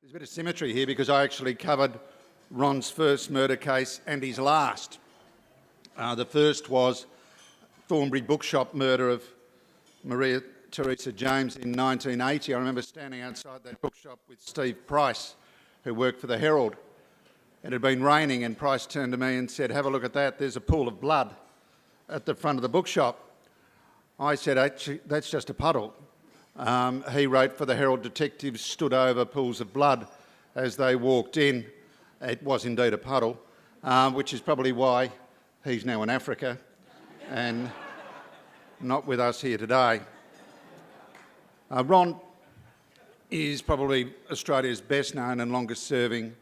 There's a bit of symmetry here because I actually covered Ron's first murder case and his last. The first was Thornbury bookshop murder of Maria Teresa James in 1980. I remember standing outside that bookshop with Steve Price, who worked for the Herald. It had been raining and Price turned to me and said, "Have a look at that, there's a pool of blood at the front of the bookshop." I said, "Actually, that's just a puddle." He wrote for the Herald, detectives stood over pools of blood as they walked in. It was indeed a puddle, which is probably why he's now in Africa and not with us here today. Ron is probably Australia's best known and longest serving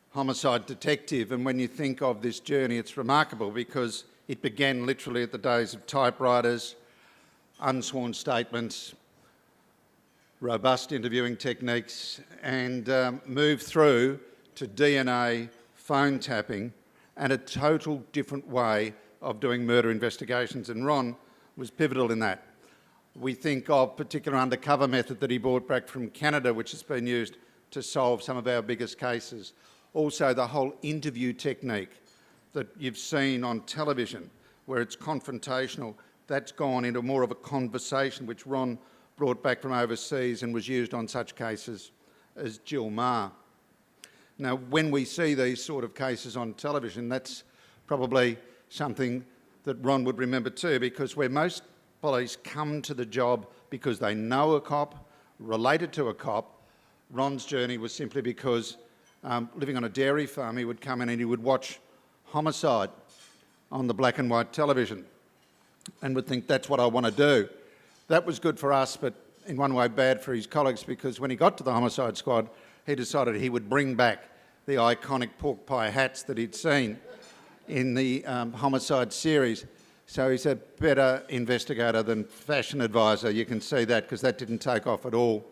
homicide detective, and when you think of this journey, it's remarkable because it began literally at the days of typewriters, unsworn statements, robust interviewing techniques, and moved through to DNA, phone tapping, and a total different way of doing murder investigations, and Ron was pivotal in that. We think of particular undercover method that he brought back from Canada, which has been used to solve some of our biggest cases. Also, the whole interview technique that you've seen on television, where it's confrontational, that's gone into more of a conversation, which Ron brought back from overseas and was used on such cases as Jill Maher. Now, when we see these sort of cases on television, that's probably something that Ron would remember too, because where most police come to the job because they know a cop, related to a cop, Ron's journey was simply because living on a dairy farm, he would come in and he would watch homicide on the black and white television and would think, that's what I want to do. That was good for us, but in one way bad for his colleagues, because when he got to the homicide squad, he decided he would bring back the iconic pork pie hats that he'd seen in the homicide series. So he's a better investigator than fashion advisor. You can see that because that didn't take off at all.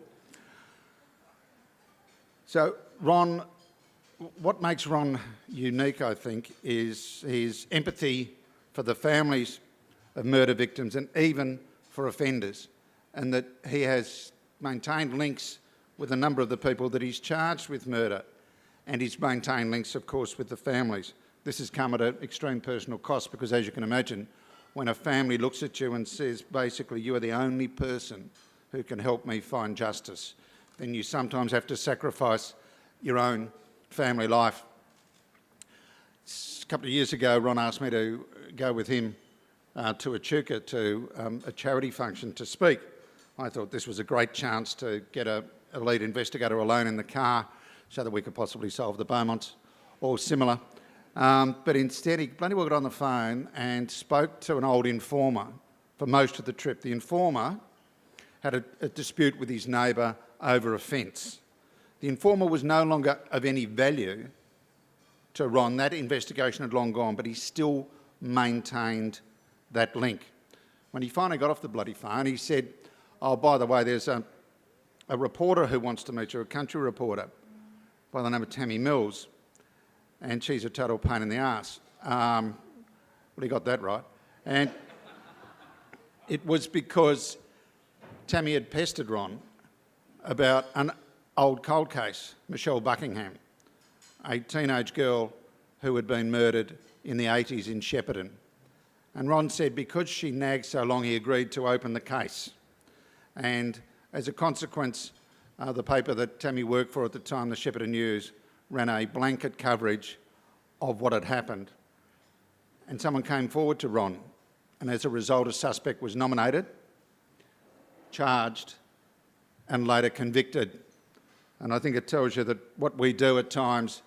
So Ron, what makes Ron unique, I think, is his empathy for the families of murder victims and even for offenders, and that he has maintained links with a number of the people that he's charged with murder, and he's maintained links, of course, with the families. This has come at an extreme personal cost because, as you can imagine, when a family looks at you and says, basically, you are the only person who can help me find justice, then you sometimes have to sacrifice your own family life. A couple of years ago, Ron asked me to go with him to Echuca to a charity function to speak. I thought this was a great chance to get a lead investigator alone in the car so that we could possibly solve the Beaumonts or similar. But instead he bloody well got on the phone and spoke to an old informer for most of the trip. The informer had a dispute with his neighbour over a fence. The informer was no longer of any value to Ron. That investigation had long gone, but he still maintained that link. When he finally got off the bloody phone, he said, "Oh, by the way, there's a reporter who wants to meet you, a country reporter by the name of Tammy Mills, and she's a total pain in the arse." Well, he got that right. And it was because Tammy had pestered Ron about an old cold case, Michelle Buckingham, a teenage girl who had been murdered in the 80s in Shepparton. And Ron said because she nagged so long, he agreed to open the case. And as a consequence, the paper that Tammy worked for at the time, the Shepparton News, ran a blanket coverage of what had happened. And someone came forward to Ron, and as a result, a suspect was nominated, charged, and later convicted. And I think it tells you that what we do at times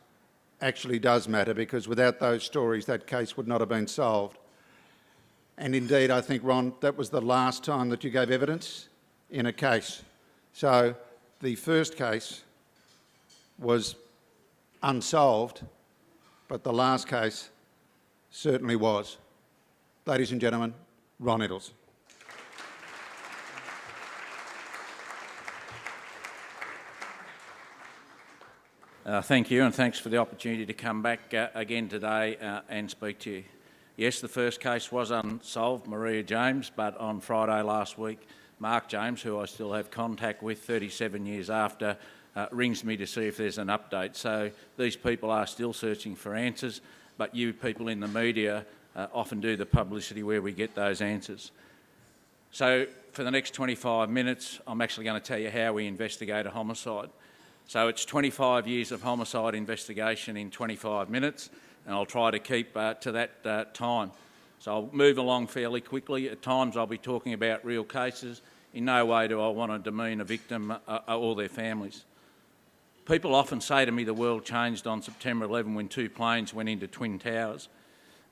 actually does matter, because without those stories, that case would not have been solved. And indeed, I think, Ron, that was the last time that you gave evidence in a case. So the first case was unsolved, but the last case certainly was. Ladies and gentlemen, Ron Iddles. Thank you, and thanks for the opportunity to come back again today and speak to you. Yes, the first case was unsolved, Maria James, but on Friday last week, Mark James, who I still have contact with 37 years after, rings me to see if there's an update. So these people are still searching for answers, but you people in the media often do the publicity where we get those answers. So for the next 25 minutes, I'm actually going to tell you how we investigate a homicide. So it's 25 years of homicide investigation in 25 minutes, and I'll try to keep to that time. So I'll move along fairly quickly. At times I'll be talking about real cases. In no way do I want to demean a victim or their families. People often say to me the world changed on September 11 when 2 planes went into Twin Towers.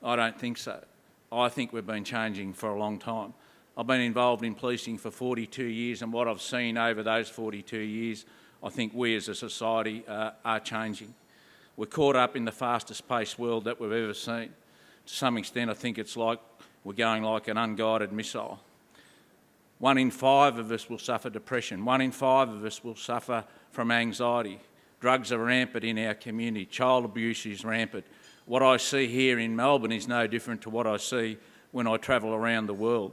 I don't think so. I think we've been changing for a long time. I've been involved in policing for 42 years, and what I've seen over those 42 years, I think we as a society are changing. We're caught up in the fastest paced world that we've ever seen. To some extent, I think it's like we're going like an unguided missile. 1 in 5 of us will suffer depression. 1 in 5 of us will suffer from anxiety. Drugs are rampant in our community. Child abuse is rampant. What I see here in Melbourne is no different to what I see when I travel around the world.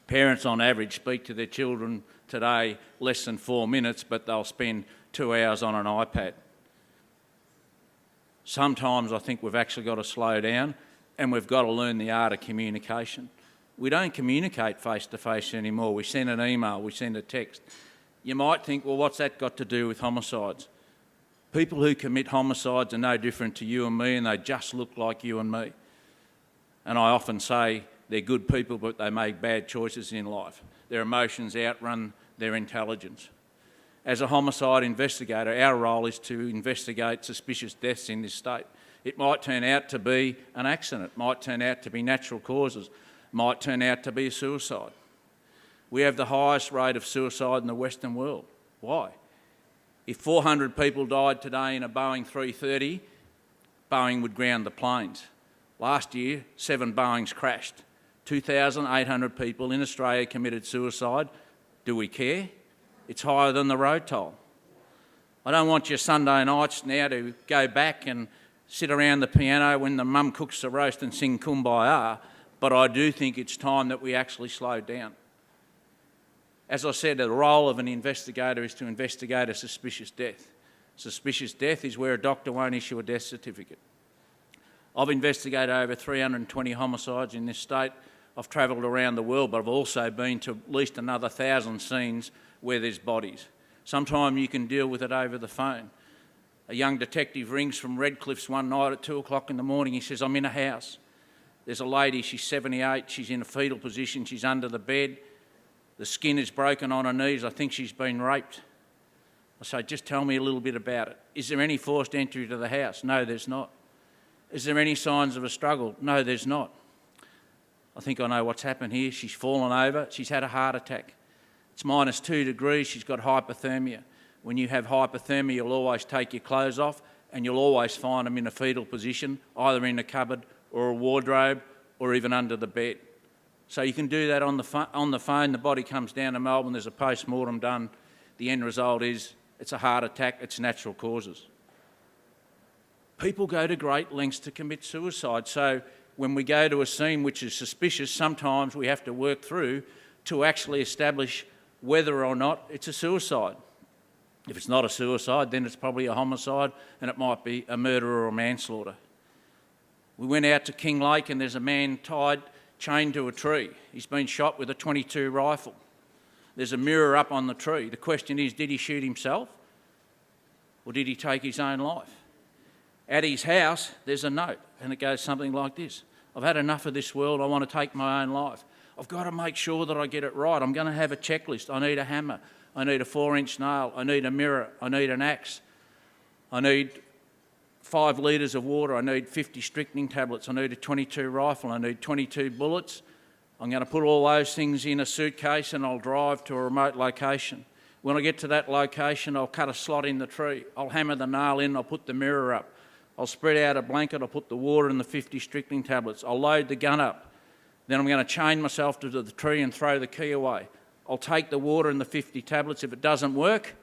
Parents on average speak to their children today less than 4 minutes, but they'll spend 2 hours on an iPad. Sometimes I think we've actually got to slow down and we've got to learn the art of communication. We don't communicate face-to-face anymore. We send an email, we send a text. You might think, well, what's that got to do with homicides? People who commit homicides are no different to you and me, and they just look like you and me. And I often say they're good people, but they make bad choices in life. Their emotions outrun their intelligence. As a homicide investigator, our role is to investigate suspicious deaths in this state. It might turn out to be an accident, might turn out to be natural causes, might turn out to be a suicide. We have the highest rate of suicide in the Western world. Why? If 400 people died today in a Boeing 330, Boeing would ground the planes. Last year, 7 Boeings crashed. 2,800 people in Australia committed suicide. Do we care? It's higher than the road toll. I don't want your Sunday nights now to go back and sit around the piano when the mum cooks the roast and sing Kumbaya, but I do think it's time that we actually slow down. As I said, the role of an investigator is to investigate a suspicious death. Suspicious death is where a doctor won't issue a death certificate. I've investigated over 320 homicides in this state. I've travelled around the world, but I've also been to at least another 1,000 scenes where there's bodies. Sometimes you can deal with it over the phone. A young detective rings from Redcliffs one night at 2 o'clock in the morning. He says, I'm in a house. There's a lady, she's 78, she's in a fetal position, she's under the bed. The skin is broken on her knees. I think she's been raped. I say, just tell me a little bit about it. Is there any forced entry to the house? No, there's not. Is there any signs of a struggle? No, there's not. I think I know what's happened here. She's fallen over. She's had a heart attack. It's -2 degrees. She's got hypothermia. When you have hypothermia, you'll always take your clothes off and you'll always find them in a fetal position, either in a cupboard or a wardrobe or even under the bed. So you can do that on the phone. The body comes down to Melbourne. There's a post-mortem done. The end result is it's a heart attack. It's natural causes. People go to great lengths to commit suicide. So when we go to a scene which is suspicious, sometimes we have to work through to actually establish whether or not it's a suicide. If it's not a suicide, then it's probably a homicide and it might be a murder or a manslaughter. We went out to King Lake and there's a man chained to a tree. He's been shot with a .22 rifle. There's a mirror up on the tree. The question is, did he shoot himself or did he take his own life? At his house, there's a note and it goes something like this. I've had enough of this world. I want to take my own life. I've got to make sure that I get it right. I'm going to have a checklist. I need a hammer. I need a 4-inch nail. I need a mirror. I need an axe. I need 5 litres of water. I need 50 strychnine tablets. I need a .22 rifle. I need 22 bullets. I'm going to put all those things in a suitcase and I'll drive to a remote location. When I get to that location, I'll cut a slot in the tree. I'll hammer the nail in. I'll put the mirror up. I'll spread out a blanket. I'll put the water and the 50 strychnine tablets. I'll load the gun up. Then I'm going to chain myself to the tree and throw the key away. I'll take the water and the 50 tablets. If it doesn't work,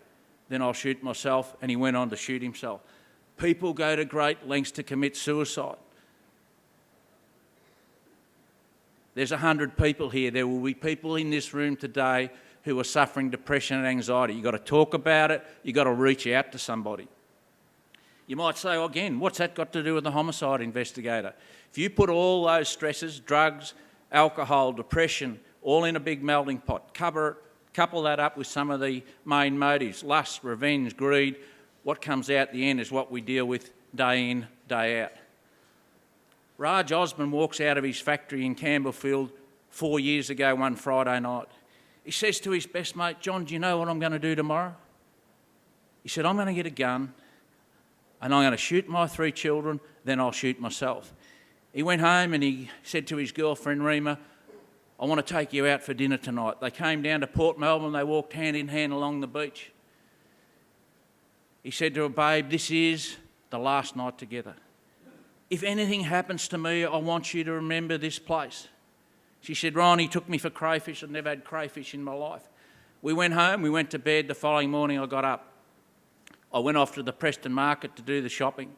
then I'll shoot myself. And he went on to shoot himself. People go to great lengths to commit suicide. There's 100 people here. There will be people in this room today who are suffering depression and anxiety. You've got to talk about it. You've got to reach out to somebody. You might say, well, again, what's that got to do with the homicide investigator? If you put all those stresses, drugs, alcohol, depression, all in a big melting pot, couple that up with some of the main motives, lust, revenge, greed, what comes out at the end is what we deal with day in, day out. Raj Osman walks out of his factory in Campbellfield 4 years ago one Friday night. He says to his best mate, John, do you know what I'm going to do tomorrow? He said, I'm going to get a gun and I'm going to shoot my 3 children, then I'll shoot myself. He went home and he said to his girlfriend, Rima, I want to take you out for dinner tonight. They came down to Port Melbourne, they walked hand in hand along the beach. He said to her, babe, this is the last night together. If anything happens to me, I want you to remember this place. She said, Ron, he took me for crayfish. I'd never had crayfish in my life. We went home, we went to bed. The following morning I got up. I went off to the Preston market to do the shopping.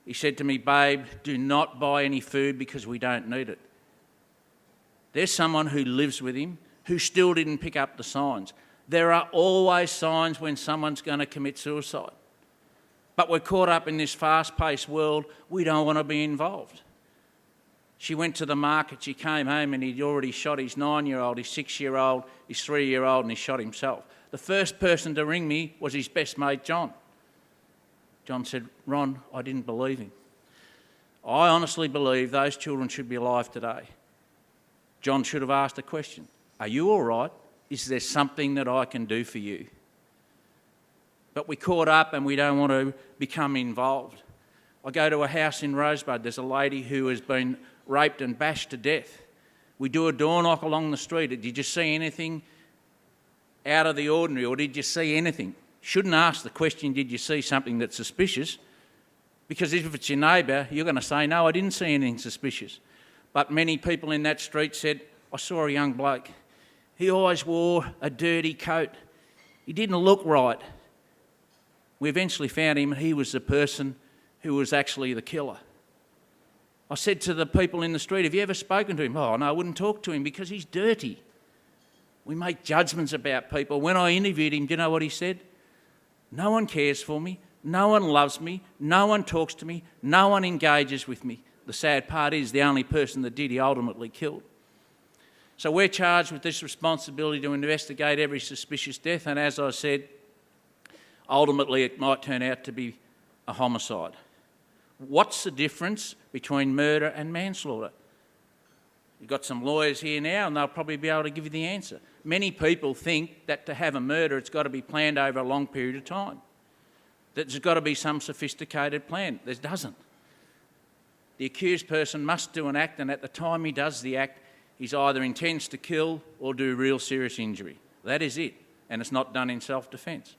He said to me, babe, do not buy any food because we don't need it. There's someone who lives with him who still didn't pick up the signs. There are always signs when someone's going to commit suicide. But we're caught up in this fast-paced world, we don't want to be involved. She went to the market, she came home and he'd already shot his 9-year-old, his 6-year-old, his 3-year-old and he shot himself. The first person to ring me was his best mate, John. John said, Ron, I didn't believe him. I honestly believe those children should be alive today. John should have asked a question. Are you all right? Is there something that I can do for you? But we're caught up and we don't want to become involved. I go to a house in Rosebud. There's a lady who has been raped and bashed to death. We do a door knock along the street. Did you see anything out of the ordinary or did you see anything? Shouldn't ask the question, did you see something that's suspicious? Because if it's your neighbour, you're going to say, no, I didn't see anything suspicious. But many people in that street said, I saw a young bloke. He always wore a dirty coat. He didn't look right. We eventually found him and he was the person who was actually the killer. I said to the people in the street, have you ever spoken to him? Oh, no, I wouldn't talk to him because he's dirty. We make judgments about people. When I interviewed him, do you know what he said? No one cares for me. No one loves me. No one talks to me. No one engages with me. The sad part is the only person that did, he ultimately killed. So we're charged with this responsibility to investigate every suspicious death, and as I said, ultimately it might turn out to be a homicide. What's the difference between murder and manslaughter? You've got some lawyers here now and they'll probably be able to give you the answer. Many people think that to have a murder it's got to be planned over a long period of time. That there's got to be some sophisticated plan. There doesn't. The accused person must do an act, and at the time he does the act, he either intends to kill or do real serious injury. That is it, and it's not done in self-defence.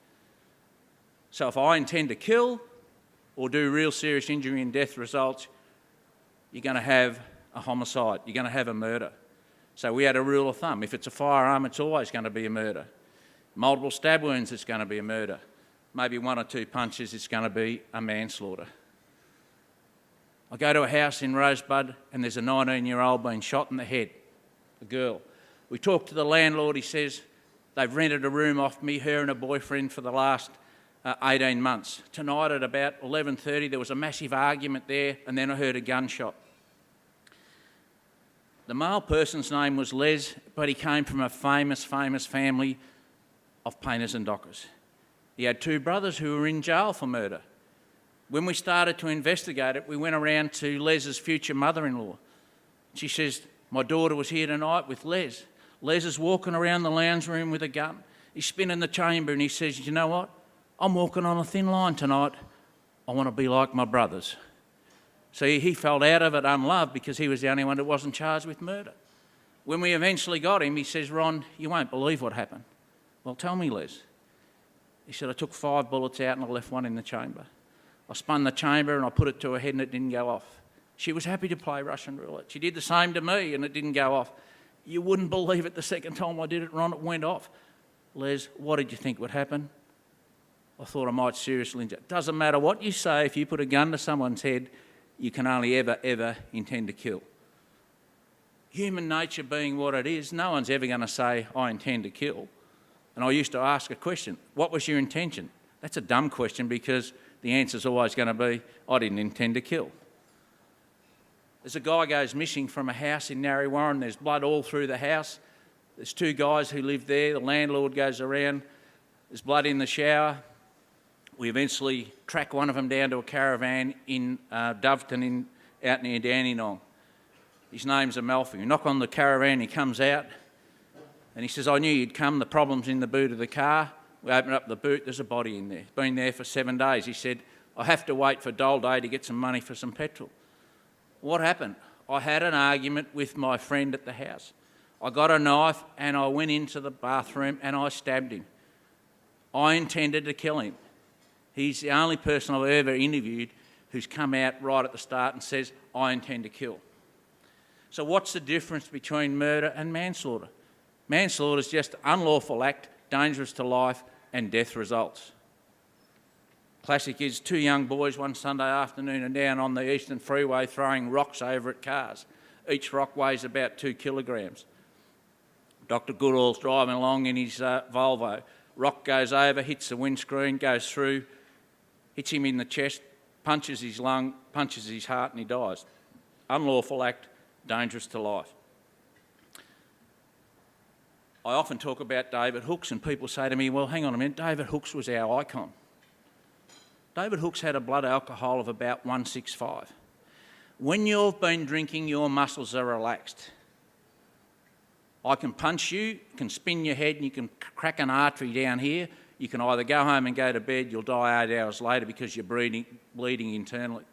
So if I intend to kill or do real serious injury and death results, you're going to have a homicide, you're going to have a murder. So we had a rule of thumb. If it's a firearm, it's always going to be a murder. Multiple stab wounds, it's going to be a murder. Maybe 1 or 2 punches, it's going to be a manslaughter. I go to a house in Rosebud and there's a 19-year-old being shot in the head, a girl. We talk to the landlord, he says they've rented a room off me, her and her boyfriend for the last 18 months. Tonight at about 11:30 there was a massive argument there and then I heard a gunshot. The male person's name was Les, but he came from a famous family of painters and dockers. He had 2 brothers who were in jail for murder. When we started to investigate it, we went around to Les's future mother-in-law. She says, my daughter was here tonight with Les. Les is walking around the lounge room with a gun. He's spinning the chamber and he says, you know what? I'm walking on a thin line tonight. I want to be like my brothers. So he felt out of it unloved because he was the only one that wasn't charged with murder. When we eventually got him, he says, Ron, you won't believe what happened. Well, tell me, Les. He said, I took 5 bullets out and I left 1 in the chamber. I spun the chamber and I put it to her head and it didn't go off. She was happy to play Russian roulette. She did the same to me and it didn't go off. You wouldn't believe it, the second time I did it, Ron, it went off. Les, what did you think would happen? I thought I might seriously injure. Doesn't matter what you say, if you put a gun to someone's head, you can only ever intend to kill. Human nature being what it is, no one's ever going to say, I intend to kill. And I used to ask a question, what was your intention? That's a dumb question because the answer's always going to be, I didn't intend to kill. There's a guy goes missing from a house in Narre Warren. There's blood all through the house. There's two guys who live there. The landlord goes around. There's blood in the shower. We eventually track one of them down to a caravan in Doveton out near Dandenong. His name's Amalfi. We knock on the caravan, he comes out and he says, I knew you'd come, the problem's in the boot of the car. We open up the boot, there's a body in there. Been there for 7 days. He said, I have to wait for Dole Day to get some money for some petrol. What happened? I had an argument with my friend at the house. I got a knife and I went into the bathroom and I stabbed him. I intended to kill him. He's the only person I've ever interviewed who's come out right at the start and says, I intend to kill. So what's the difference between murder and manslaughter? Manslaughter is just unlawful act, dangerous to life, and death results. Classic is two young boys one Sunday afternoon are down on the Eastern Freeway throwing rocks over at cars. Each rock weighs about 2 kilograms. Dr. Goodall's driving along in his Volvo. Rock goes over, hits the windscreen, goes through, hits him in the chest, punches his lung, punches his heart, and he dies. Unlawful act, dangerous to life. I often talk about David Hooks and people say to me, well, hang on a minute, David Hooks was our icon. David Hooks had a blood alcohol of about 165. When you've been drinking, your muscles are relaxed. I can punch you, can spin your head and you can crack an artery down here. You can either go home and go to bed, you'll die 8 hours later because you're bleeding internally.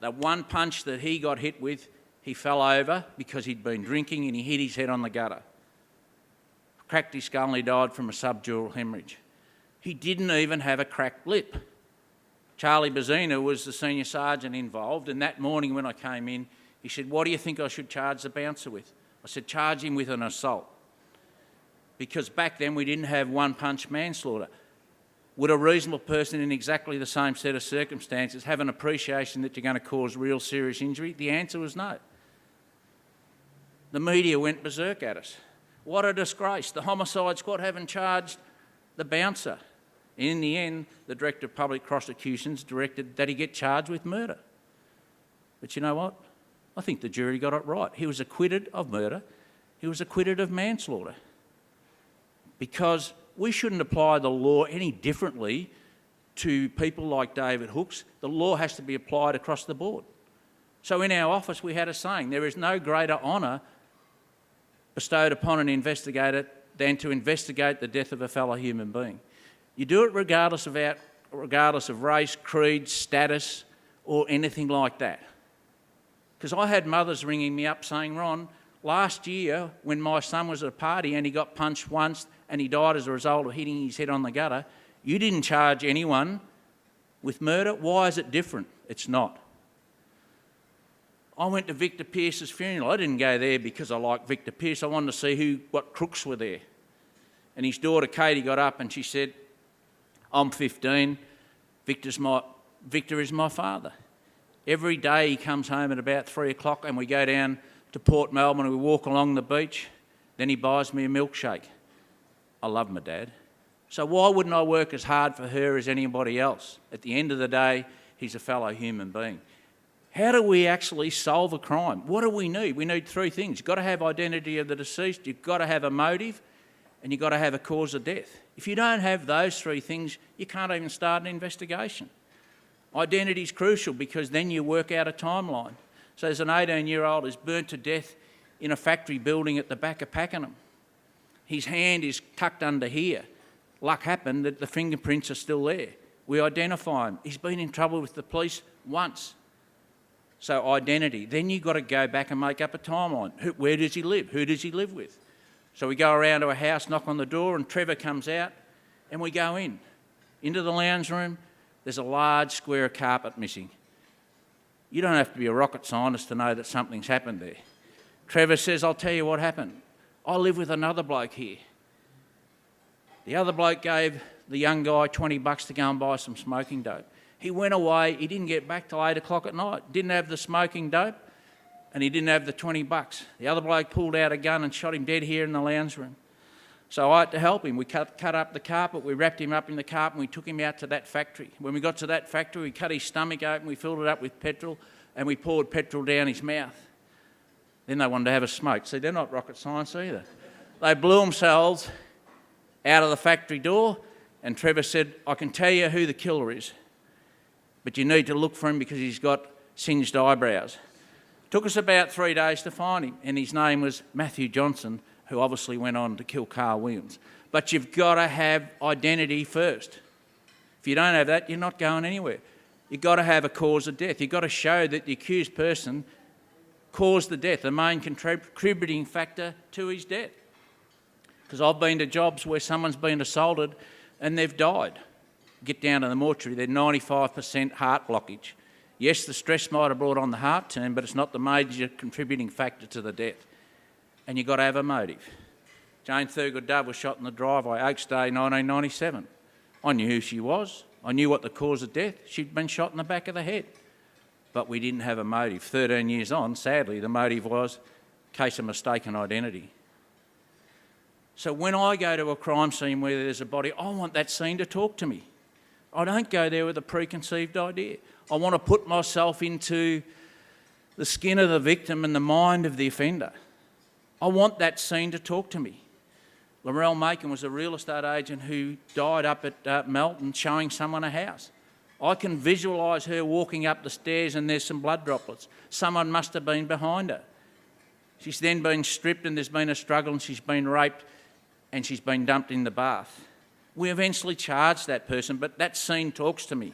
The one punch that he got hit with, he fell over because he'd been drinking and he hit his head on the gutter. Cracked his skull and he died from a subdural hemorrhage. He didn't even have a cracked lip. Charlie Bazzina was the senior sergeant involved, and that morning when I came in, he said, what do you think I should charge the bouncer with? I said, charge him with an assault. Because back then we didn't have one-punch manslaughter. Would a reasonable person in exactly the same set of circumstances have an appreciation that you're going to cause real serious injury? The answer was no. The media went berserk at us. What a disgrace. The homicide squad haven't charged the bouncer. In the end, the Director of Public Prosecutions directed that he get charged with murder. But you know what? I think the jury got it right. He was acquitted of murder. He was acquitted of manslaughter. Because we shouldn't apply the law any differently to people like David Hooks. The law has to be applied across the board. So in our office we had a saying, there is no greater honour bestowed upon an investigator than to investigate the death of a fellow human being. You do it regardless of race, creed, status, or anything like that. Because I had mothers ringing me up saying, Ron, last year when my son was at a party and he got punched once and he died as a result of hitting his head on the gutter, you didn't charge anyone with murder. Why is it different? It's not. I went to Victor Pearce's funeral. I didn't go there because I liked Victor Pearce. I wanted to see what crooks were there. And his daughter Katie got up and she said, I'm 15, Victor is my father. Every day he comes home at about 3 o'clock and we go down to Port Melbourne and we walk along the beach. Then he buys me a milkshake. I love my dad. So why wouldn't I work as hard for her as anybody else? At the end of the day, he's a fellow human being. How do we actually solve a crime? What do we need? We need 3 things. You've got to have identity of the deceased, you've got to have a motive, and you've got to have a cause of death. If you don't have those 3 things, you can't even start an investigation. Identity is crucial because then you work out a timeline. So there's an 18-year-old who's burnt to death in a factory building at the back of Pakenham. His hand is tucked under here. Luck happened that the fingerprints are still there. We identify him. He's been in trouble with the police once. So identity. Then you've got to go back and make up a timeline. Where does he live? Who does he live with? So we go around to a house, knock on the door, and Trevor comes out, and we go in. Into the lounge room, there's a large square of carpet missing. You don't have to be a rocket scientist to know that something's happened there. Trevor says, I'll tell you what happened. I live with another bloke here. The other bloke gave the young guy $20 to go and buy some smoking dope. He went away, he didn't get back till 8 o'clock at night, didn't have the smoking dope, and he didn't have the $20. The other bloke pulled out a gun and shot him dead here in the lounge room. So I had to help him. We cut up the carpet, we wrapped him up in the carpet, and we took him out to that factory. When we got to that factory, we cut his stomach open, we filled it up with petrol, and we poured petrol down his mouth. Then they wanted to have a smoke. See, they're not rocket science either. They blew themselves out of the factory door, and Trevor said, I can tell you who the killer is, but you need to look for him because he's got singed eyebrows. Took us about 3 days to find him, and his name was Matthew Johnson, who obviously went on to kill Carl Williams. But you've got to have identity first. If you don't have that, you're not going anywhere. You've got to have a cause of death. You've got to show that the accused person caused the death, the main contributing factor to his death. Because I've been to jobs where someone's been assaulted and they've died. Get down to the mortuary, they're 95% heart blockage. Yes, the stress might have brought on the heart turn, but it's not the major contributing factor to the death. And you've got to have a motive. Jane Thurgood Dove was shot in the driveway, Oaks Day 1997. I knew who she was. I knew what the cause of death. She'd been shot in the back of the head. But we didn't have a motive. 13 years on, sadly, the motive was a case of mistaken identity. So when I go to a crime scene where there's a body, I want that scene to talk to me. I don't go there with a preconceived idea. I want to put myself into the skin of the victim and the mind of the offender. I want that scene to talk to me. Laurel Macon was a real estate agent who died up at Melton showing someone a house. I can visualise her walking up the stairs and there's some blood droplets. Someone must have been behind her. She's then been stripped and there's been a struggle and she's been raped and she's been dumped in the bath. We eventually charged that person, but that scene talks to me.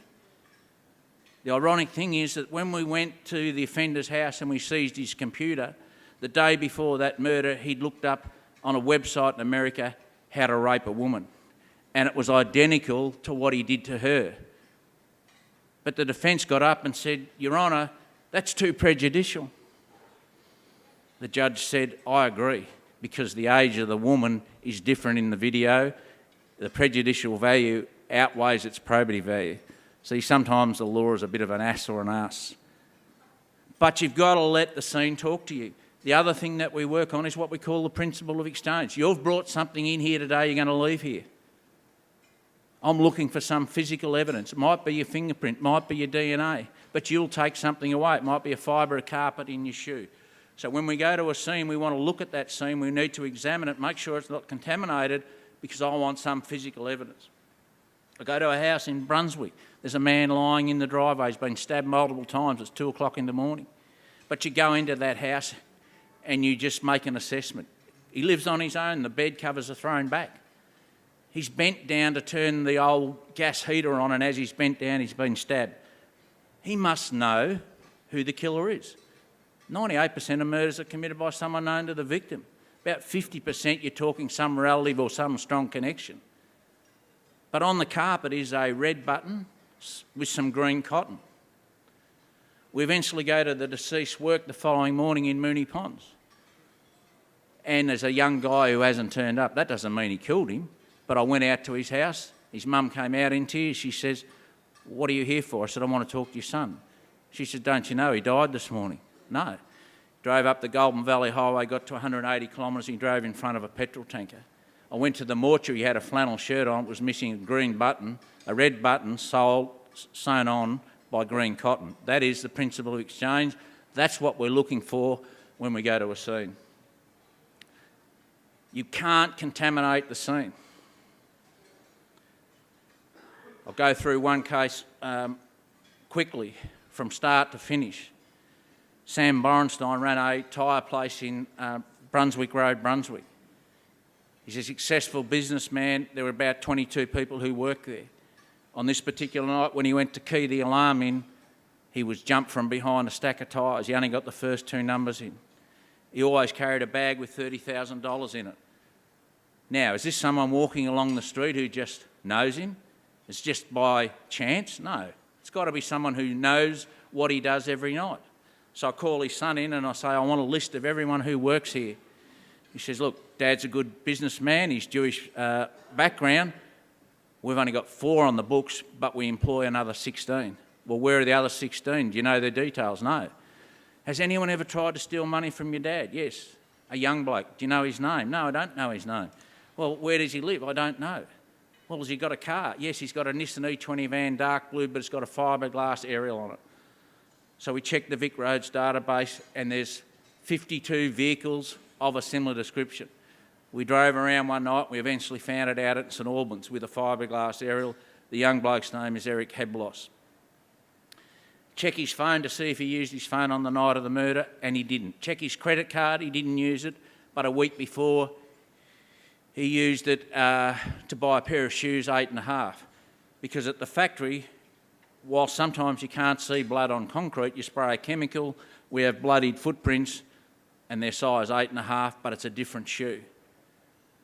The ironic thing is that when we went to the offender's house and we seized his computer, the day before that murder, he'd looked up on a website in America how to rape a woman. And it was identical to what he did to her. But the defence got up and said, Your Honour, that's too prejudicial. The judge said, I agree, because the age of the woman is different in the video. The prejudicial value outweighs its probative value. See, sometimes the law is a bit of an ass or an ass. But you've got to let the scene talk to you. The other thing that we work on is what we call the principle of exchange. You've brought something in here today, you're going to leave here. I'm looking for some physical evidence. It might be your fingerprint, might be your DNA, but you'll take something away. It might be a fibre of carpet in your shoe. So when we go to a scene, we want to look at that scene, we need to examine it, make sure it's not contaminated, because I want some physical evidence. I go to a house in Brunswick. There's a man lying in the driveway. He's been stabbed multiple times. It's 2 o'clock in the morning. But you go into that house and you just make an assessment. He lives on his own. The bed covers are thrown back. He's bent down to turn the old gas heater on, and as he's bent down, he's been stabbed. He must know who the killer is. 98% of murders are committed by someone known to the victim. About 50% you're talking some relative or some strong connection. But on the carpet is a red button with some green cotton. We eventually go to the deceased's work the following morning in Moonee Ponds. And there's a young guy who hasn't turned up. That doesn't mean he killed him, but I went out to his house. His mum came out in tears. She says, what are you here for? I said, I want to talk to your son. She said, don't you know he died this morning? No. Drove up the Golden Valley Highway, got to 180 kilometres, he drove in front of a petrol tanker. I went to the mortuary, he had a flannel shirt on, it was missing a green button, a red button sewn on by green cotton. That is the principle of exchange. That's what we're looking for when we go to a scene. You can't contaminate the scene. I'll go through one case quickly from start to finish. Sam Borenstein ran a tyre place in Brunswick Road, Brunswick. He's a successful businessman. There were about 22 people who worked there. On this particular night, when he went to key the alarm in, he was jumped from behind a stack of tyres. He only got the first 2 numbers in. He always carried a bag with $30,000 in it. Now, is this someone walking along the street who just knows him? It's just by chance? No. It's got to be someone who knows what he does every night. So I call his son in and I say, I want a list of everyone who works here. He says, look, Dad's a good businessman, he's Jewish background. We've only got 4 on the books, but we employ another 16. Well, where are the other 16? Do you know their details? No. Has anyone ever tried to steal money from your dad? Yes. A young bloke. Do you know his name? No, I don't know his name. Well, where does he live? I don't know. Well, has he got a car? Yes, he's got a Nissan E20 van, dark blue, but it's got a fiberglass aerial on it. So we checked the Vic Roads database and there's 52 vehicles of a similar description. We drove around one night, we eventually found it out at St Albans with a fiberglass aerial. The young bloke's name is Eric Heblos. Check his phone to see if he used his phone on the night of the murder, and he didn't. Check his credit card, he didn't use it, but a week before he used it to buy a pair of shoes, 8.5. Because at the factory, while sometimes you can't see blood on concrete, you spray a chemical, we have bloodied footprints, and they're size 8.5, but it's a different shoe.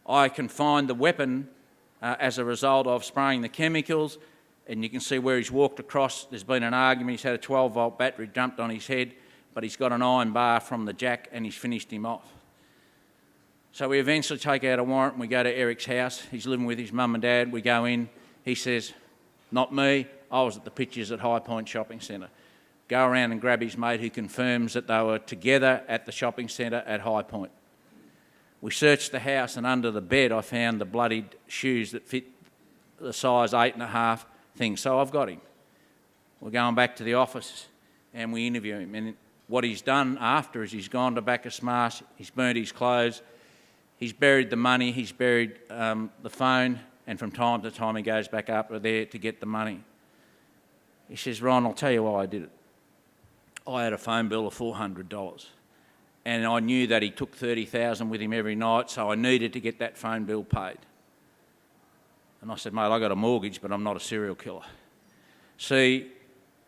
I can find the weapon as a result of spraying the chemicals, and you can see where he's walked across. There's been an argument. He's had a 12-volt battery dumped on his head, but he's got an iron bar from the jack and he's finished him off. So we eventually take out a warrant and we go to Eric's house. He's living with his mum and dad. We go in. He says, not me. I was at the pictures at High Point Shopping Centre. Go around and grab his mate who confirms that they were together at the shopping centre at High Point. We searched the house and under the bed I found the bloodied shoes that fit the size 8.5 thing. So I've got him. We're going back to the office and we interview him. And what he's done after is he's gone to Bacchus Marsh, he's burnt his clothes, he's buried the money, he's buried the phone, and from time to time he goes back up there to get the money. He says, Ron, I'll tell you why I did it. I had a phone bill of $400 and I knew that he took $30,000 with him every night, so I needed to get that phone bill paid. And I said, mate, I got a mortgage, but I'm not a serial killer. See,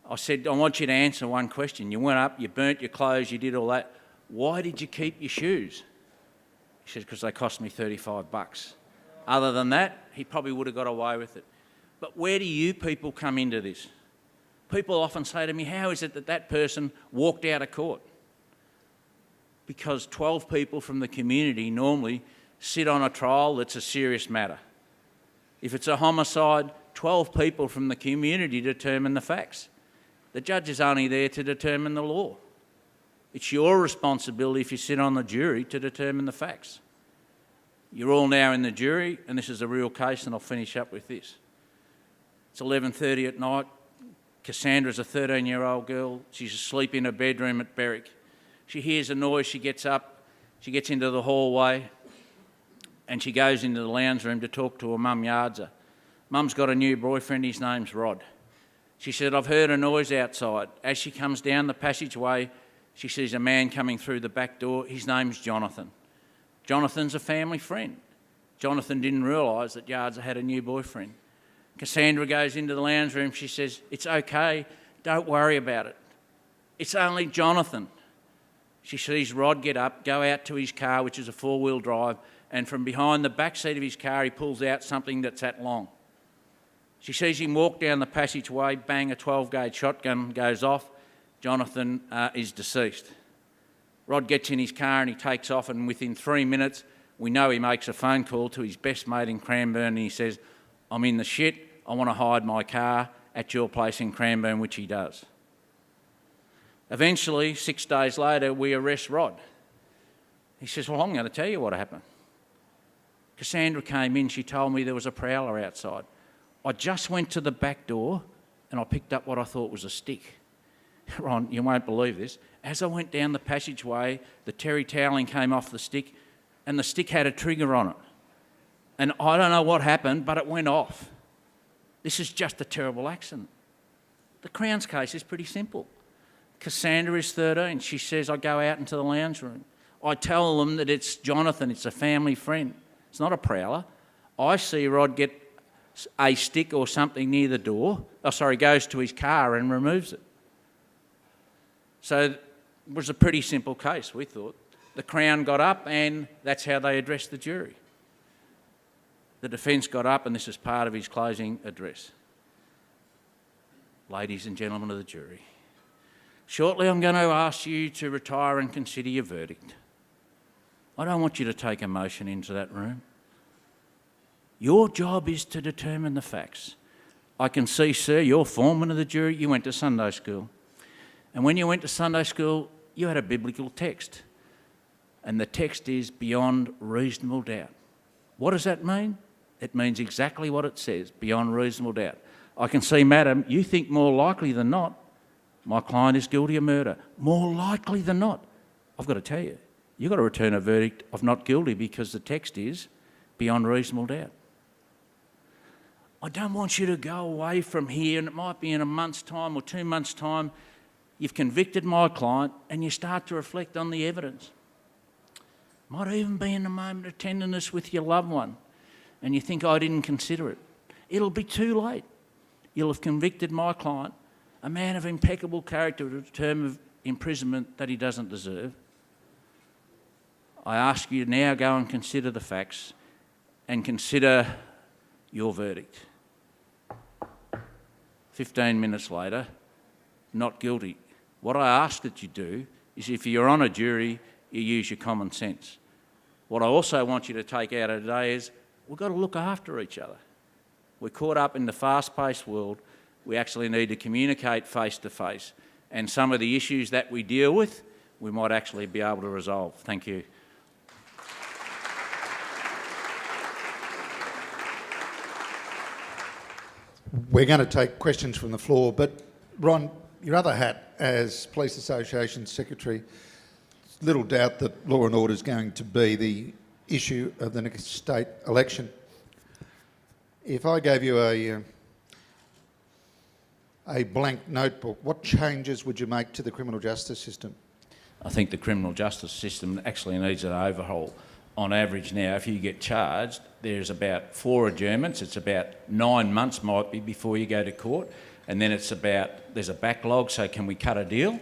I said, I want you to answer one question. You went up, you burnt your clothes, you did all that. Why did you keep your shoes? He said, because they cost me $35. Other than that, he probably would have got away with it. But where do you people come into this? People often say to me, how is it that that person walked out of court? Because 12 people from the community normally sit on a trial that's a serious matter. If it's a homicide, 12 people from the community determine the facts. The judge is only there to determine the law. It's your responsibility, if you sit on the jury, to determine the facts. You're all now in the jury, and this is a real case, and I'll finish up with this. It's 11:30 at night. Cassandra's a 13-year-old girl. She's asleep in her bedroom at Berwick. She hears a noise, she gets up, she gets into the hallway, and she goes into the lounge room to talk to her mum, Yardsa. Mum's got a new boyfriend, his name's Rod. She said, I've heard a noise outside. As she comes down the passageway, she sees a man coming through the back door. His name's Jonathan. Jonathan's a family friend. Jonathan didn't realise that Yardsa had a new boyfriend. Cassandra goes into the lounge room. She says, it's okay, don't worry about it. It's only Jonathan. She sees Rod get up, go out to his car, which is a four-wheel drive, and from behind the back seat of his car, he pulls out something that's that long. She sees him walk down the passageway, bang, a 12-gauge shotgun goes off. Jonathan is deceased. Rod gets in his car and he takes off, and within 3 minutes, we know he makes a phone call to his best mate in Cranbourne, and he says, I'm in the shit, I want to hide my car at your place in Cranbourne, which he does. Eventually, 6 days later, we arrest Rod. He says, well, I'm going to tell you what happened. Cassandra came in, she told me there was a prowler outside. I just went to the back door and I picked up what I thought was a stick. Ron, you won't believe this. As I went down the passageway, the terry toweling came off the stick and the stick had a trigger on it. And I don't know what happened, but it went off. This is just a terrible accident. The Crown's case is pretty simple. Cassandra is 13. She says, I go out into the lounge room. I tell them that it's Jonathan, it's a family friend. It's not a prowler. I see Rod get a stick or something near the door. Goes to his car and removes it. So it was a pretty simple case, we thought. The Crown got up and that's how they addressed the jury. The defence got up and this is part of his closing address. Ladies and gentlemen of the jury, shortly I'm going to ask you to retire and consider your verdict. I don't want you to take emotion into that room. Your job is to determine the facts. I can see, sir, you're foreman of the jury. You went to Sunday school. And when you went to Sunday school, you had a biblical text, and the text is beyond reasonable doubt. What does that mean? It means exactly what it says, beyond reasonable doubt. I can see, madam, you think more likely than not my client is guilty of murder. More likely than not. I've got to tell you, you've got to return a verdict of not guilty because the text is beyond reasonable doubt. I don't want you to go away from here, and it might be in a month's time or 2 months' time. You've convicted my client and you start to reflect on the evidence. Might even be in a moment of tenderness with your loved one and you think, I didn't consider it. It'll be too late. You'll have convicted my client, a man of impeccable character, to a term of imprisonment that he doesn't deserve. I ask you to now go and consider the facts and consider your verdict. 15 minutes later, not guilty. What I ask that you do is, if you're on a jury, you use your common sense. What I also want you to take out of today is we've got to look after each other. We're caught up in the fast-paced world. We actually need to communicate face-to-face. And some of the issues that we deal with, we might actually be able to resolve. Thank you. We're going to take questions from the floor, but Ron, your other hat as Police Association Secretary, little doubt that law and order is going to be the issue of the next state election. If I gave you a blank notebook, what changes would you make to the criminal justice system? I think the criminal justice system actually needs an overhaul. On average now, if you get charged, there's about 4 adjournments. It's about 9 months might be before you go to court. And then it's about, there's a backlog, so can we cut a deal?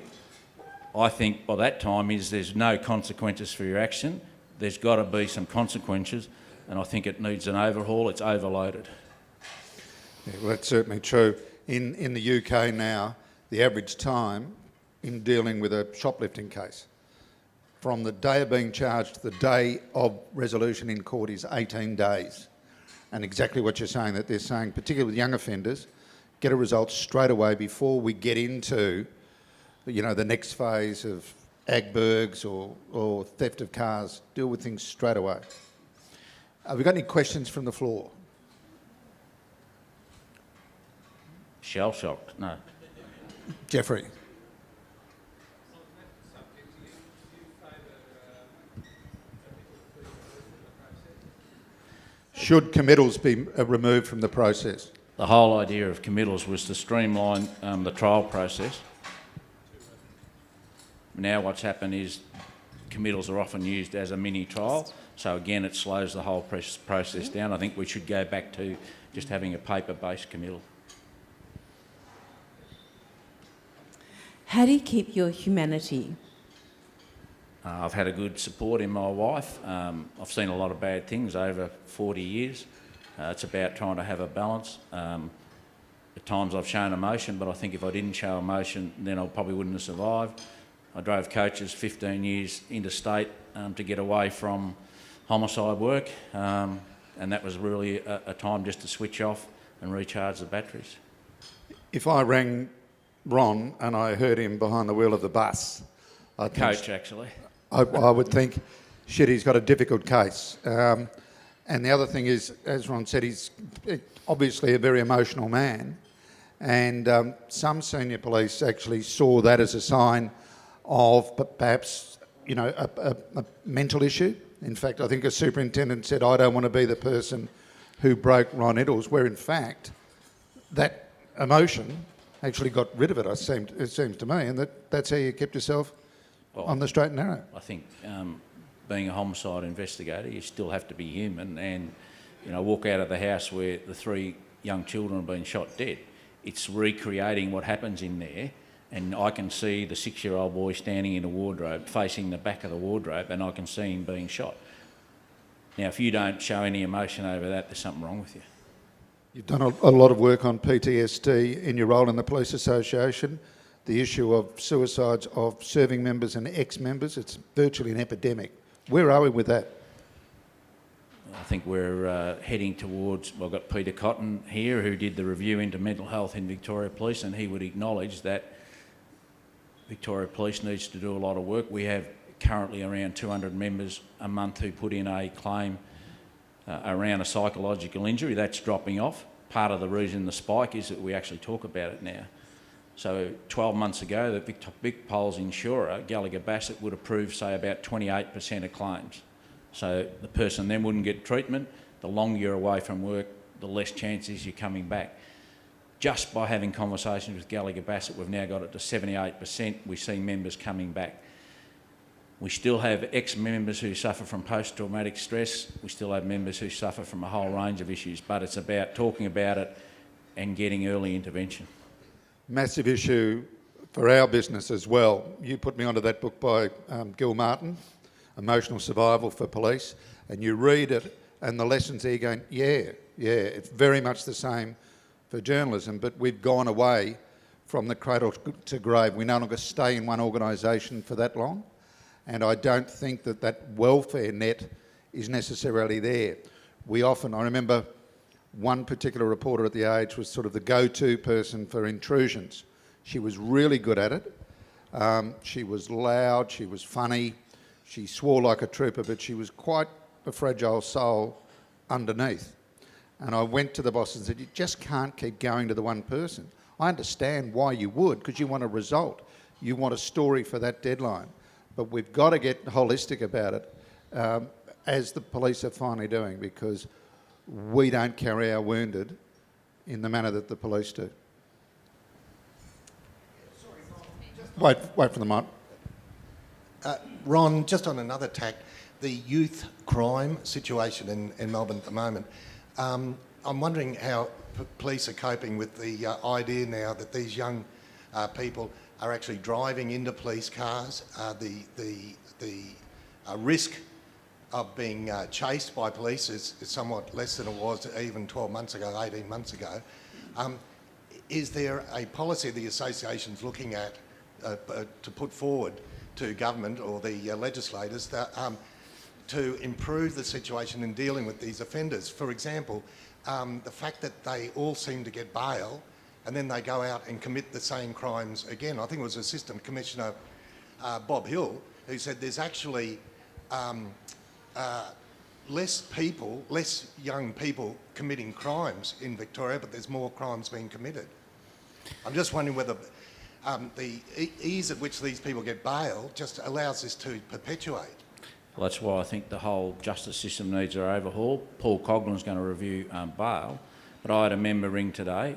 I think by that time there's no consequences for your action. There's got to be some consequences, and I think it needs an overhaul. It's overloaded. Yeah, well, that's certainly true. In the UK now, the average time in dealing with a shoplifting case, from the day of being charged to the day of resolution in court, is 18 days. And exactly what you're saying, that they're saying, particularly with young offenders, get a result straight away before we get into, you know, the next phase of agbergs or theft of cars. Deal with things straight away. Have we got any questions from the floor? Shell-shocked, no. Jeffrey. Should committals be removed from the process? The whole idea of committals was to streamline the trial process. Now what's happened is committals are often used as a mini trial, so again it slows the whole process down. I think we should go back to just having a paper-based committal. How do you keep your humanity? I've had a good support in my wife. I've seen a lot of bad things over 40 years. It's about trying to have a balance. At times I've shown emotion, but I think if I didn't show emotion, then I probably wouldn't have survived. I drove coaches 15 years interstate to get away from homicide work, and that was really a time just to switch off and recharge the batteries. If I rang Ron and I heard him behind the wheel of the bus, I would think, shit, he's got a difficult case. And the other thing is, as Ron said, he's obviously a very emotional man, and some senior police actually saw that as a sign of perhaps, you know, a mental issue. In fact, I think a superintendent said, I don't want to be the person who broke Ron Iddles, where in fact that emotion actually got rid of it, it seems to me, and that's how you kept yourself on the straight and narrow. I think being a homicide investigator, you still have to be human, and you know, walk out of the house where the 3 young children have been shot dead. It's recreating what happens in there, and I can see the 6-year-old boy standing in a wardrobe, facing the back of the wardrobe, and I can see him being shot. Now, if you don't show any emotion over that, there's something wrong with you. You've done a lot of work on PTSD in your role in the Police Association. The issue of suicides of serving members and ex-members, it's virtually an epidemic. Where are we with that? I think we're heading towards, well, I've got Peter Cotton here who did the review into mental health in Victoria Police, and he would acknowledge that Victoria Police needs to do a lot of work. We have currently around 200 members a month who put in a claim around a psychological injury. That's dropping off. Part of the reason the spike is that we actually talk about it now. So 12 months ago, the Vic Pole's insurer, Gallagher Bassett, would approve, say, about 28% of claims. So the person then wouldn't get treatment. The longer you're away from work, the less chances you're coming back. Just by having conversations with Gallagher Bassett, we've now got it to 78%. We see members coming back. We still have ex-members who suffer from post-traumatic stress. We still have members who suffer from a whole range of issues, but it's about talking about it and getting early intervention. Massive issue for our business as well. You put me onto that book by Gil Martin, Emotional Survival for Police, and you read it and the lessons there, you're going, yeah, it's very much the same for journalism, but we've gone away from the cradle to grave. We no longer stay in one organisation for that long, and I don't think that that welfare net is necessarily there. I remember one particular reporter at The Age was sort of the go-to person for intrusions. She was really good at it. She was loud, she was funny, she swore like a trooper, but she was quite a fragile soul underneath. And I went to the boss and said, you just can't keep going to the one person. I understand why you would, because you want a result. You want a story for that deadline. But we've got to get holistic about it, as the police are finally doing, because we don't carry our wounded in the manner that the police do. Wait for the mic. Ron, just on another tack, the youth crime situation in Melbourne at the moment, I'm wondering how police are coping with the idea now that these young people are actually driving into police cars. The risk of being chased by police is somewhat less than it was even 12 months ago, 18 months ago. Is there a policy the association's looking at to put forward to government or the legislators that, to improve the situation in dealing with these offenders? For example, the fact that they all seem to get bail and then they go out and commit the same crimes again. I think it was Assistant Commissioner Bob Hill who said there's actually less young people committing crimes in Victoria, but there's more crimes being committed. I'm just wondering whether the ease at which these people get bail just allows this to perpetuate. Well, that's why I think the whole justice system needs an overhaul. Paul Coughlin's going to review bail, but I had a member ring today.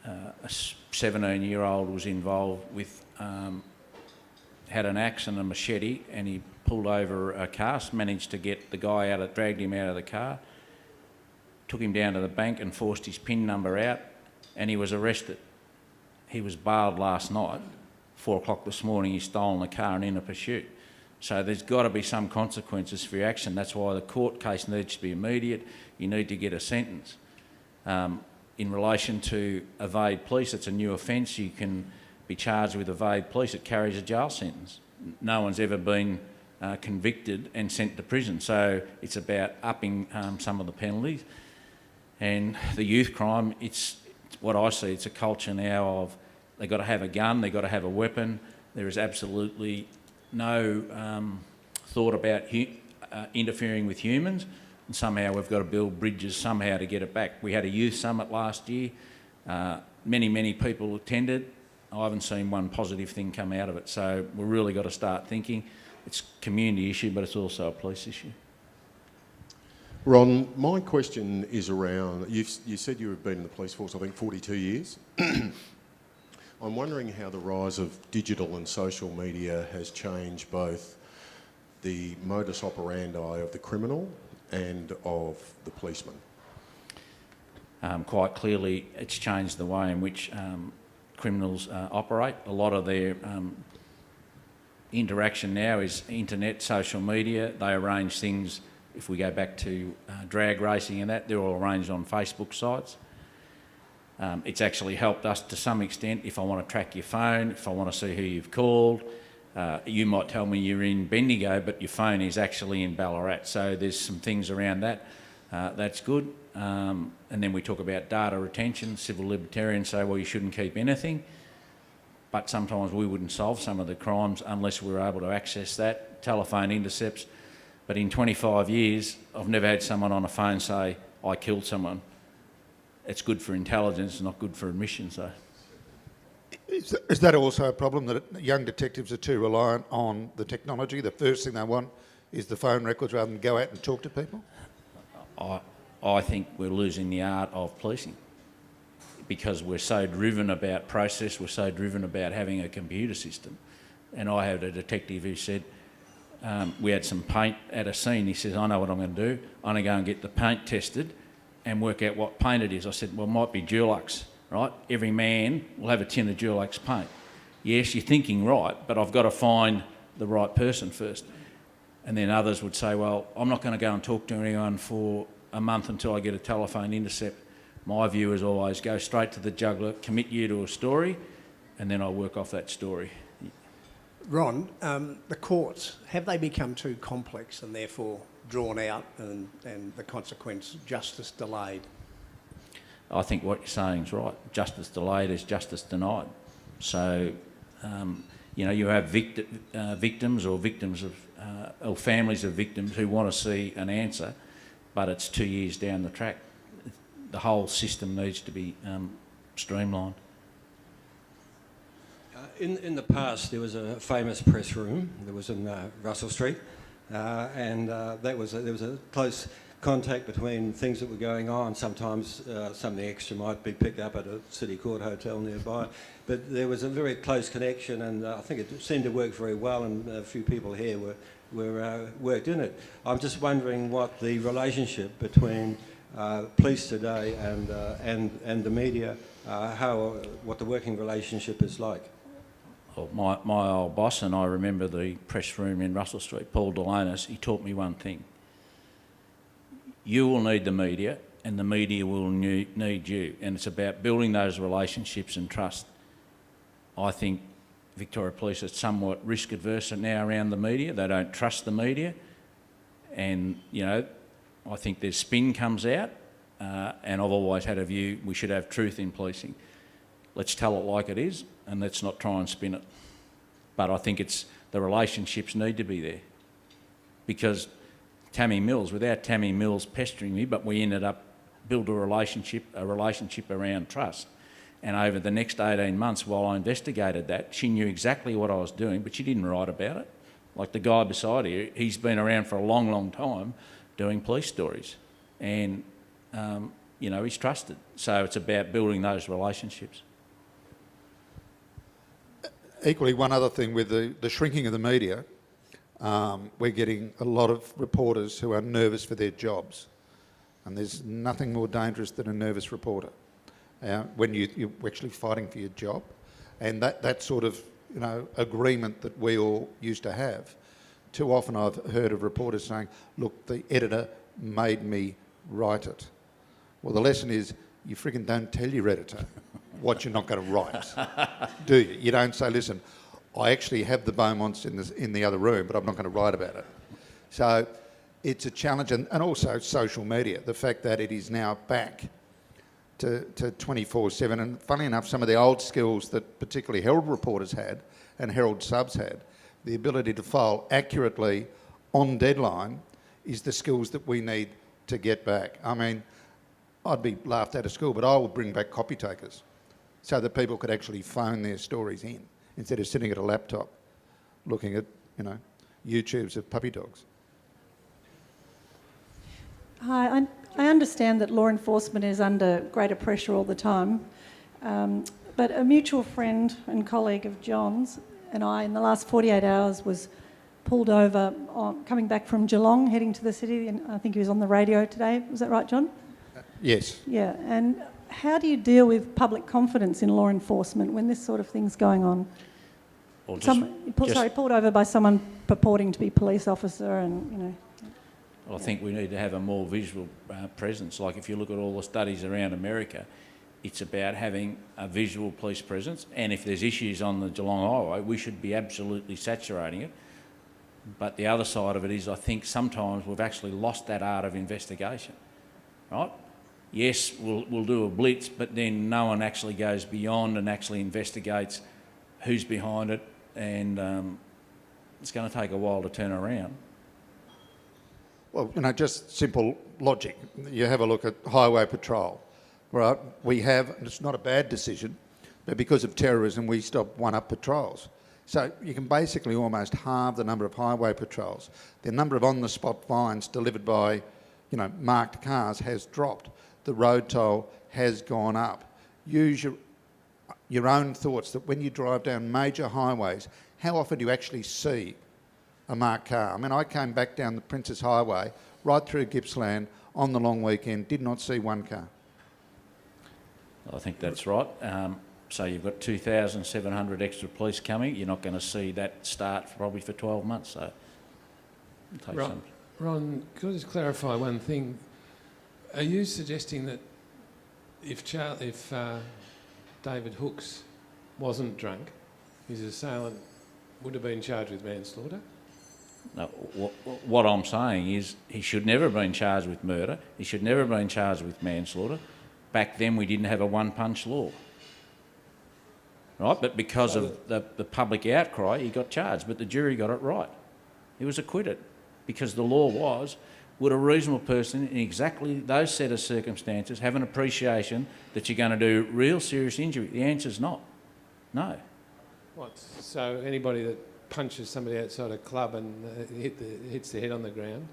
A 17-year-old was involved with, had an axe and a machete, and he pulled over a car, managed to get the guy out, dragged him out of the car, took him down to the bank and forced his PIN number out, and he was arrested. He was bailed last night. 4 o'clock this morning, he's stolen the car and in a pursuit. So there's got to be some consequences for your action. That's why the court case needs to be immediate. You need to get a sentence. In relation to evade police, it's a new offence. You can be charged with evade police. It carries a jail sentence. No one's ever been convicted and sent to prison. So it's about upping some of the penalties. And the youth crime, it's what I see, it's a culture now of they've got to have a gun, they've got to have a weapon. There is absolutely no thought about interfering with humans, and somehow we've got to build bridges somehow to get it back. We had a youth summit last year. Many people attended. I haven't seen one positive thing come out of it, so we've really got to start thinking. It's a community issue, but it's also a police issue. Ron, my question is around, you said you have been in the police force, I think, 42 years. I'm wondering how the rise of digital and social media has changed both the modus operandi of the criminal and of the policeman. Quite clearly, it's changed the way in which criminals operate. A lot of their interaction now is internet, social media. They arrange things, if we go back to drag racing and that, they're all arranged on Facebook sites. It's actually helped us to some extent. If I want to track your phone, if I want to see who you've called, you might tell me you're in Bendigo, but your phone is actually in Ballarat. So there's some things around that. That's good. And then we talk about data retention. Civil libertarians say, well, you shouldn't keep anything. but sometimes we wouldn't solve some of the crimes unless we were able to access that, telephone intercepts. But in 25 years, I've never had someone on a phone say, I killed someone. It's good for intelligence, not good for admissions, though. Is that also a problem, that young detectives are too reliant on the technology? The first thing they want is the phone records rather than go out and talk to people? I think we're losing the art of policing because we're so driven about process, we're so driven about having a computer system. And I had a detective who said, we had some paint at a scene. He says, I know what I'm going to do. I'm going to go and get the paint tested and work out what paint it is. I said, well, it might be Dulux, right? Every man will have a tin of Dulux paint. Yes, you're thinking right, but I've got to find the right person first. And then others would say, well, I'm not going to go and talk to anyone for a month until I get a telephone intercept. My view is always go straight to the jugular, commit you to a story, and then I'll work off that story. Ron, the courts, have they become too complex and therefore drawn out and the consequence, justice delayed? I think what you're saying is right. Justice delayed is justice denied. So, you have victims or victims of, or families of victims who want to see an answer, but it's 2 years down the track. The whole system needs to be streamlined. In the past, there was a famous press room that was in Russell Street, and there was a close contact between things that were going on. Sometimes something extra might be picked up at a City Court hotel nearby, but there was a very close connection, and I think it seemed to work very well, and a few people here were worked in it. I'm just wondering what the relationship between police today and the media, what the working relationship is like. Well, my old boss, and I remember the press room in Russell Street, Paul Delonis, he taught me one thing. You will need the media and the media will need you. And it's about building those relationships and trust. I think Victoria Police are somewhat risk adverse now around the media. They don't trust the media. And, I think their spin comes out. And I've always had a view we should have truth in policing. Let's tell it like it is and let's not try and spin it. But I think the relationships need to be there. Because without Tammy Mills pestering me, but we ended up build a relationship around trust. And over the next 18 months while I investigated that, she knew exactly what I was doing, but she didn't write about it. Like the guy beside her, he's been around for a long, long time doing police stories. And, he's trusted. So it's about building those relationships. Equally, one other thing with the shrinking of the media, we're getting a lot of reporters who are nervous for their jobs. And there's nothing more dangerous than a nervous reporter when you're actually fighting for your job. And that sort of, agreement that we all used to have. Too often I've heard of reporters saying, look, the editor made me write it. Well, the lesson is you friggin' don't tell your editor what you're not going to write, do you? You don't say, listen, I actually have the Beaumonts in the other room, but I'm not going to write about it. So it's a challenge, and also social media, the fact that it is now back to 24/7. And funnily enough, some of the old skills that particularly Herald reporters had and Herald subs had, the ability to file accurately on deadline, is the skills that we need to get back. I mean, I'd be laughed at school, but I would bring back copy takers so that people could actually phone their stories in instead of sitting at a laptop looking at, YouTubes of puppy dogs. Hi, I understand that law enforcement is under greater pressure all the time, but a mutual friend and colleague of John's and I, in the last 48 hours, was pulled over coming back from Geelong, heading to the city, and I think he was on the radio today. Was that right, John? Yes. Yeah, and how do you deal with public confidence in law enforcement when this sort of thing's going on? Or pulled over by someone purporting to be a police officer and, I think we need to have a more visual presence. Like if you look at all the studies around America, it's about having a visual police presence, and if there's issues on the Geelong Highway, we should be absolutely saturating it. But the other side of it is I think sometimes we've actually lost that art of investigation, right? Yes, we'll do a blitz, but then no one actually goes beyond and actually investigates who's behind it, and it's going to take a while to turn around. Well, just simple logic. You have a look at highway patrol, right? We have, and it's not a bad decision, but because of terrorism, we stopped one-up patrols. So you can basically almost halve the number of highway patrols. The number of on-the-spot fines delivered by, marked cars has dropped. The road toll has gone up. Use your own thoughts that when you drive down major highways, how often do you actually see a marked car? I mean, I came back down the Princess Highway, right through Gippsland, on the long weekend, did not see one car. I think that's right. So you've got 2,700 extra police coming. You're not going to see that start probably for 12 months. So it'll take some. Ron, could I just clarify one thing? Are you suggesting that if David Hooks wasn't drunk, his assailant would have been charged with manslaughter? No, what I'm saying is he should never have been charged with murder. He should never have been charged with manslaughter. Back then we didn't have a one-punch law. Right, but because of the public outcry, he got charged, but the jury got it right. He was acquitted because the law was, would a reasonable person in exactly those set of circumstances have an appreciation that you're going to do real serious injury? The answer's not. No. What? So anybody that punches somebody outside a club and hits their head on the ground?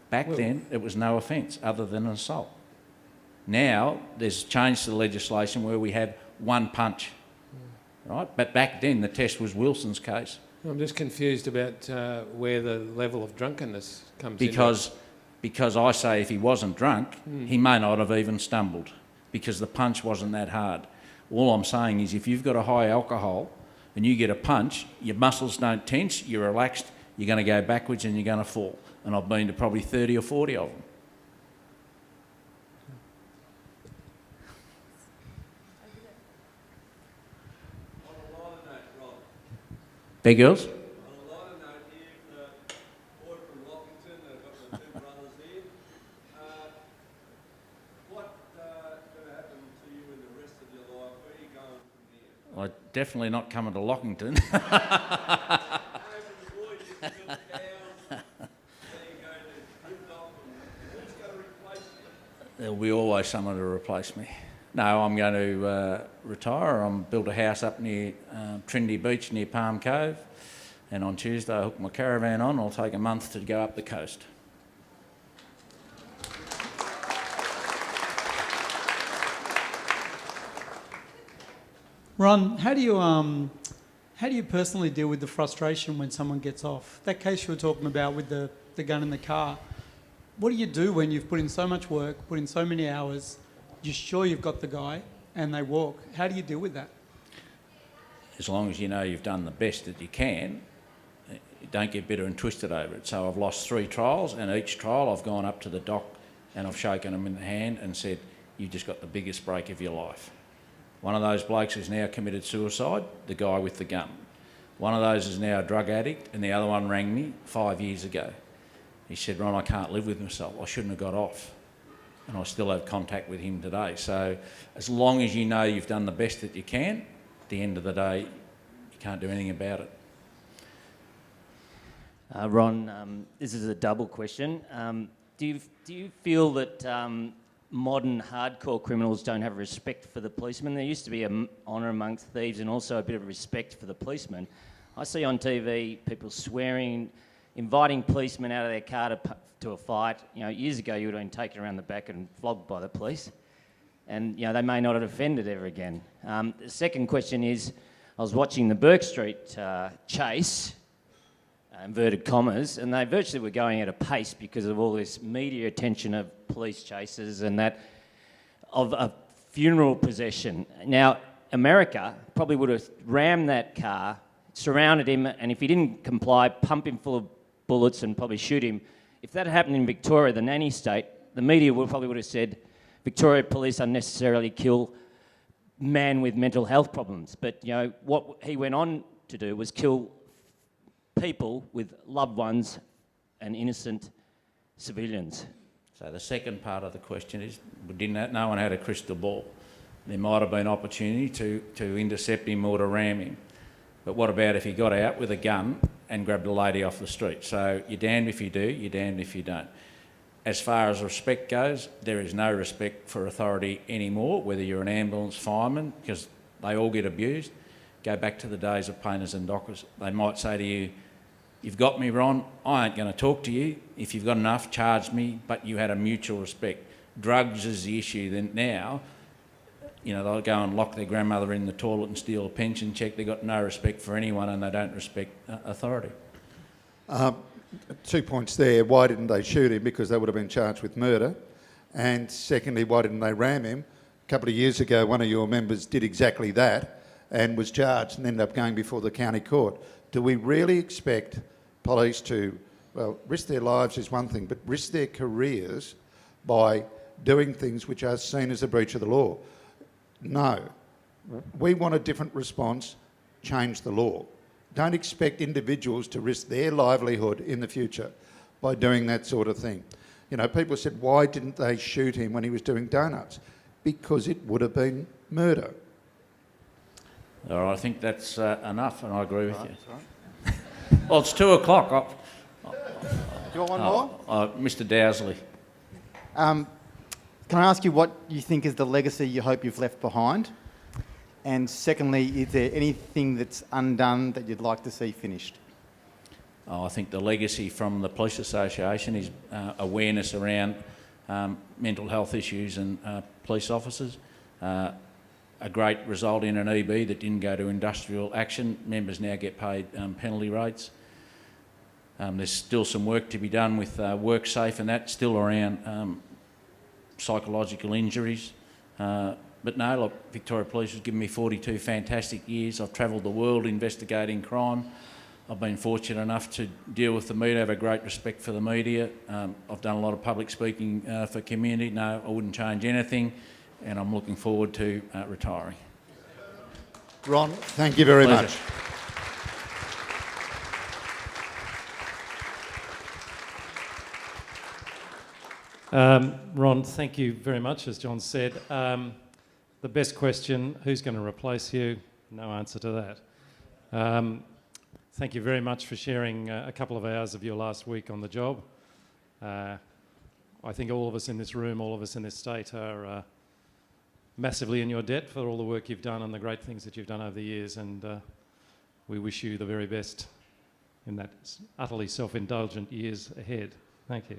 Back then, it was no offence other than an assault. Now, there's change to the legislation where we have one punch. Right? But back then the test was Wilson's case. I'm just confused about where the level of drunkenness comes in. Because I say if he wasn't drunk, he may not have even stumbled because the punch wasn't that hard. All I'm saying is if you've got a high alcohol and you get a punch, your muscles don't tense, you're relaxed, you're going to go backwards and you're going to fall. And I've been to probably 30 or 40 of them. Big girls? On a lighter note here, the boy from Lockington, I've got my two brothers here. What's going to happen to you in the rest of your life? Where are you going from here? Well, definitely not coming to Lockington. There'll be always someone to replace me. No, I'm going to retire. I'm built a house up near Trinity Beach near Palm Cove, and on Tuesday I hook my caravan on. I'll take a month to go up the coast. Ron, how do you personally deal with the frustration when someone gets off? That case you were talking about with the gun in the car. What do you do when you've put in so much work, put in so many hours? You're sure you've got the guy and they walk. How do you deal with that? As long as you know you've done the best that you can, you don't get bitter and twisted over it. So I've lost 3 trials, and each trial I've gone up to the doc and I've shaken him in the hand and said, you've just got the biggest break of your life. One of those blokes has now committed suicide, the guy with the gun. One of those is now a drug addict, and the other one rang me 5 years ago. He said, Ron, I can't live with myself. I shouldn't have got off. And I still have contact with him today. So as long as you know you've done the best that you can, at the end of the day, you can't do anything about it. Ron, this is a double question. Do you feel that modern hardcore criminals don't have respect for the policeman? There used to be an honour amongst thieves and also a bit of respect for the policeman. I see on TV people swearing, inviting policemen out of their car to a fight. You know, years ago you would have been taken around the back and flogged by the police, and you know they may not have offended ever again. The second question is, I was watching the Burke Street chase, inverted commas, and they virtually were going at a pace because of all this media attention of police chases and that of a funeral procession. Now, America probably would have rammed that car, surrounded him, and if he didn't comply, pump him full of bullets and probably shoot him. If that had happened in Victoria, the nanny state, the media probably would have said, Victoria police unnecessarily kill man with mental health problems. But, you know, what he went on to do was kill people with loved ones and innocent civilians. So the second part of the question is, no one had a crystal ball. There might have been opportunity to intercept him or to ram him. But what about if he got out with a gun and grabbed a lady off the street? So you're damned if you do, you're damned if you don't. As far as respect goes, there is no respect for authority anymore, whether you're an ambulance fireman, because they all get abused. Go back to the days of painters and dockers. They might say to you, "You've got me, Ron, I ain't going to talk to you. If you've got enough, charge me," but you had a mutual respect. Drugs is the issue. Then now, you know, they'll go and lock their grandmother in the toilet and steal a pension cheque. They've got no respect for anyone and they don't respect authority. 2 points there. Why didn't they shoot him? Because they would have been charged with murder. And secondly, why didn't they ram him? A couple of years ago, one of your members did exactly that and was charged and ended up going before the county court. Do we really expect police to, well, risk their lives is one thing, but risk their careers by doing things which are seen as a breach of the law? No. We want a different response. Change the law. Don't expect individuals to risk their livelihood in the future by doing that sort of thing. You know, people said, why didn't they shoot him when he was doing donuts? Because it would have been murder. All right, I think that's enough, and I agree with you. Right. Well, it's 2 o'clock. Do you want one more? Mr. Dowsley. Can I ask you what you think is the legacy you hope you've left behind? And secondly, is there anything that's undone that you'd like to see finished? I think the legacy from the Police Association is awareness around mental health issues and police officers. A great result in an EB that didn't go to industrial action. Members now get paid penalty rates. There's still some work to be done with WorkSafe and that, still around psychological injuries. But no, look, Victoria Police has given me 42 fantastic years. I've travelled the world investigating crime. I've been fortunate enough to deal with the media, have a great respect for the media. I've done a lot of public speaking for community. No, I wouldn't change anything, and I'm looking forward to retiring. Ron, thank you very much. Ron, thank you very much, as John said. The best question, who's going to replace you? No answer to that. Thank you very much for sharing a couple of hours of your last week on the job. I think all of us in this room, all of us in this state are massively in your debt for all the work you've done and the great things that you've done over the years, and we wish you the very best in that utterly self-indulgent years ahead. Thank you.